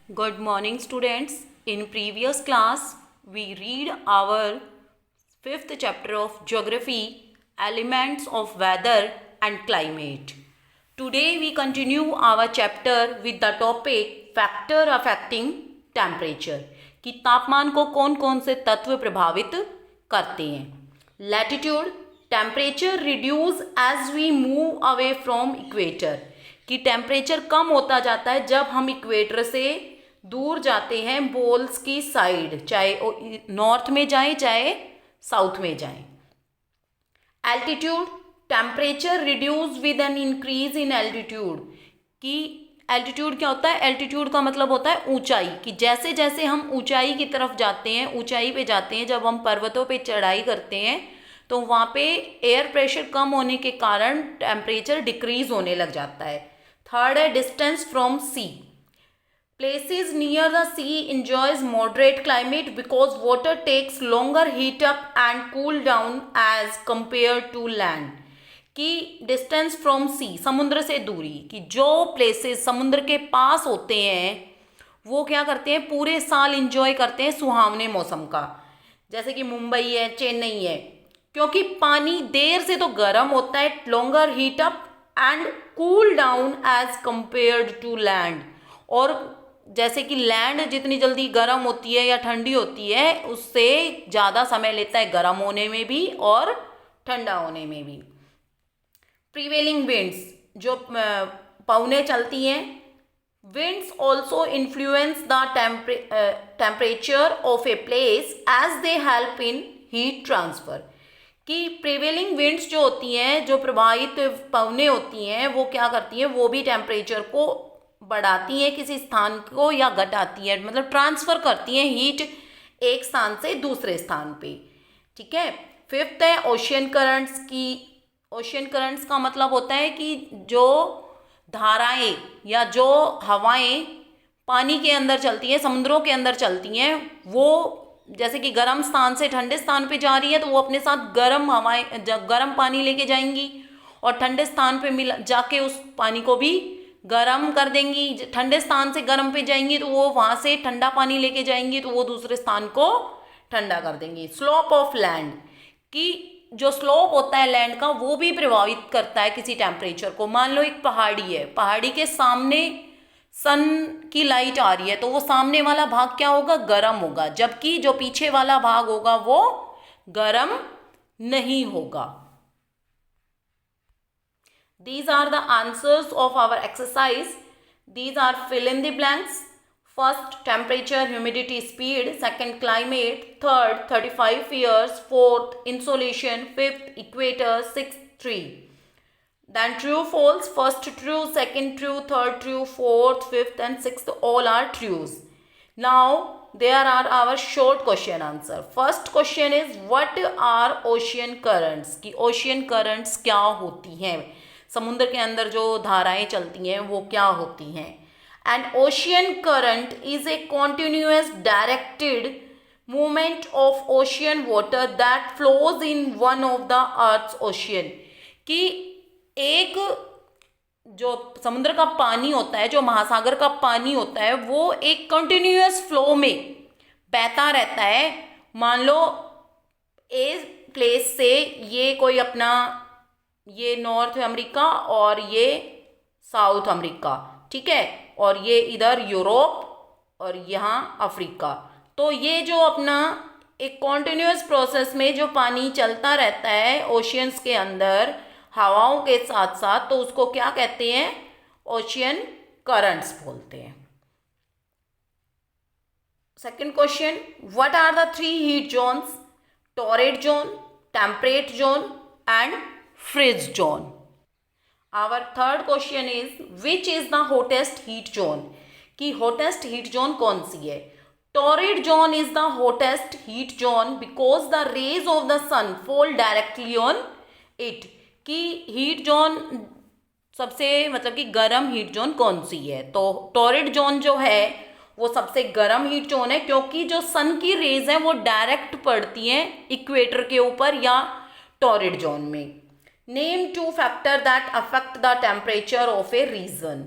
Good morning, students. In previous class, we read our fifth chapter of Geography, Elements of Weather and Climate. Today, we continue our chapter with the topic Factor Affecting Temperature. कि तापमान को कौन कौन से तत्व प्रभावित करते हैं. Latitude, temperature reduce as we move away from equator. कि टेम्परेचर कम होता जाता है जब हम इक्वेटर से दूर जाते हैं पोल्स की साइड, चाहे नॉर्थ में जाएं चाहे साउथ में जाएं. Altitude, temperature reduce with an increase in altitude. कि एल्टीट्यूड क्या होता है? एल्टीट्यूड का मतलब होता है ऊंचाई. कि जैसे जैसे हम ऊंचाई की तरफ जाते हैं, ऊंचाई पे जाते हैं, जब हम पर्वतों पे चढ़ाई करते हैं तो वहाँ पे एयर प्रेशर कम होने के कारण टेम्परेचर डिक्रीज होने लग जाता है. थर्ड है distance from sea. Places near the sea enjoys moderate climate because water takes longer heat up and cool down as compared to land. कि डिस्टेंस फ्रॉम सी, समुद्र से दूरी, कि जो प्लेसेस समुद्र के पास होते हैं वो क्या करते हैं, पूरे साल इंजॉय करते हैं सुहावने मौसम का. जैसे कि मुंबई है, चेन्नई है, क्योंकि पानी देर से तो गर्म होता है, longer heat up and cool down as compared to land. और जैसे कि लैंड जितनी जल्दी गर्म होती है या ठंडी होती है उससे ज़्यादा समय लेता है गर्म होने में भी और ठंडा होने में भी. प्रीवेलिंग विंड्स, जो पवनें चलती हैं, winds also influence the temperature of a place as they help in heat transfer. कि प्रीवेलिंग विंड्स जो होती हैं, जो प्रवाहित पवनें होती हैं, वो क्या करती हैं, वो भी टेम्परेचर को बढ़ाती हैं किसी स्थान को या घटाती है, मतलब ट्रांसफ़र करती हैं हीट एक स्थान से दूसरे स्थान पे. ठीक है. फिफ्थ है ओशियन करंट्स. की ओशियन करंट्स का मतलब होता है कि जो धाराएं या जो हवाएं पानी के अंदर चलती हैं, समुद्रों के अंदर चलती हैं, वो जैसे कि गर्म स्थान से ठंडे स्थान पे जा रही है तो वो अपने साथ गर्म हवाएं, गर्म पानी लेके जाएंगी और ठंडे स्थान पे मिला जाके उस पानी को भी गर्म कर देंगी. ठंडे स्थान से गर्म पे जाएंगी तो वो वहाँ से ठंडा पानी लेके जाएंगी तो वो दूसरे स्थान को ठंडा कर देंगी. स्लोप ऑफ लैंड, कि जो स्लोप होता है लैंड का वो भी प्रभावित करता है किसी टेम्परेचर को. मान लो एक पहाड़ी है, पहाड़ी के सामने सन की लाइट आ रही है तो वो सामने वाला भाग क्या होगा, गर्म होगा, जबकि जो पीछे वाला भाग होगा वो गर्म नहीं होगा. These are the answers of our exercise. These are fill in the blanks. First, temperature, humidity, speed. Second, climate. Third, 35 years. Fourth, insolation. Fifth, equator. Sixth, tree. Then true, false. First true, second true, third true, fourth, fifth and sixth all are trues. Now, there are our short question answer. First question is, what are ocean currents? कि ocean currents क्या होती हैं? समुद्र के अंदर जो धाराएं चलती हैं वो क्या होती हैं. And ocean current is a continuous directed movement of ocean water that flows in one of the earth's ocean. कि एक जो समुद्र का पानी होता है, जो महासागर का पानी होता है, वो एक कंटिन्यूअस फ्लो में बहता रहता है. मान लो ए प्लेस से ये कोई अपना, ये नॉर्थ अमेरिका और ये साउथ अमेरिका, ठीक है, और ये इधर यूरोप और यहाँ अफ्रीका. तो ये जो अपना एक कॉन्टिन्यूअस प्रोसेस में जो पानी चलता रहता है ओशियंस के अंदर हवाओं के साथ साथ, तो उसको क्या कहते हैं, ओशियन करंट्स बोलते हैं. Second question, what are the three heat zones? Torrid zone, temperate zone and frigid zone. Our third question is, which is the hottest heat zone? कि hottest heat zone कौन सी है? Torrid zone is the hottest heat zone because the rays of the sun fall directly on it. कि heat zone सबसे मतलब कि गर्म heat zone कौन सी है? तो torrid zone जो है वो सबसे गर्म heat zone है क्योंकि जो sun की rays हैं वो डायरेक्ट पड़ती हैं इक्वेटर के ऊपर या torrid zone में. Name two factors that affect the temperature of a region.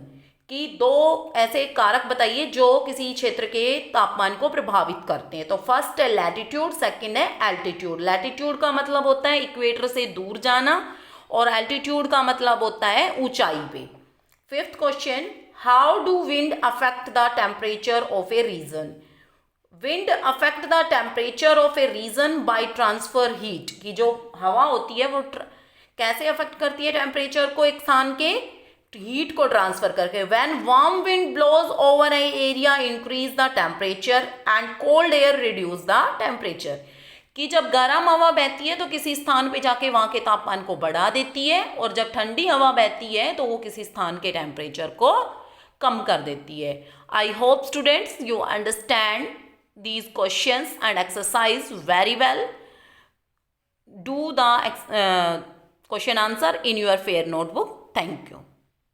कि दो ऐसे कारक बताइए जो किसी क्षेत्र के तापमान को प्रभावित करते हैं। तो फर्स्ट है लैटिट्यूड, सेकंड है एल्टीट्यूड। लैटिट्यूड का मतलब होता है इक्वेटर से दूर जाना और एल्टीट्यूड का मतलब होता है ऊंचाई पे। Fifth question, how do wind affect the temperature of a region. Wind affect the temperature of a region by transfer heat, की जो हवा होती है वो कैसे अफेक्ट करती है टेम्परेचर को एक स्थान के, हीट को ट्रांसफर करके। When warm wind blows over a area increase the temperature and cold air reduce the temperature, कि जब गर्म हवा बहती है तो किसी स्थान पे जाके वहां के तापमान को बढ़ा देती है, और जब ठंडी हवा बहती है तो वो किसी स्थान के टेम्परेचर को कम कर देती है। I hope students you understand these questions and exercise very well. Do the question answer in your fair notebook. Thank you.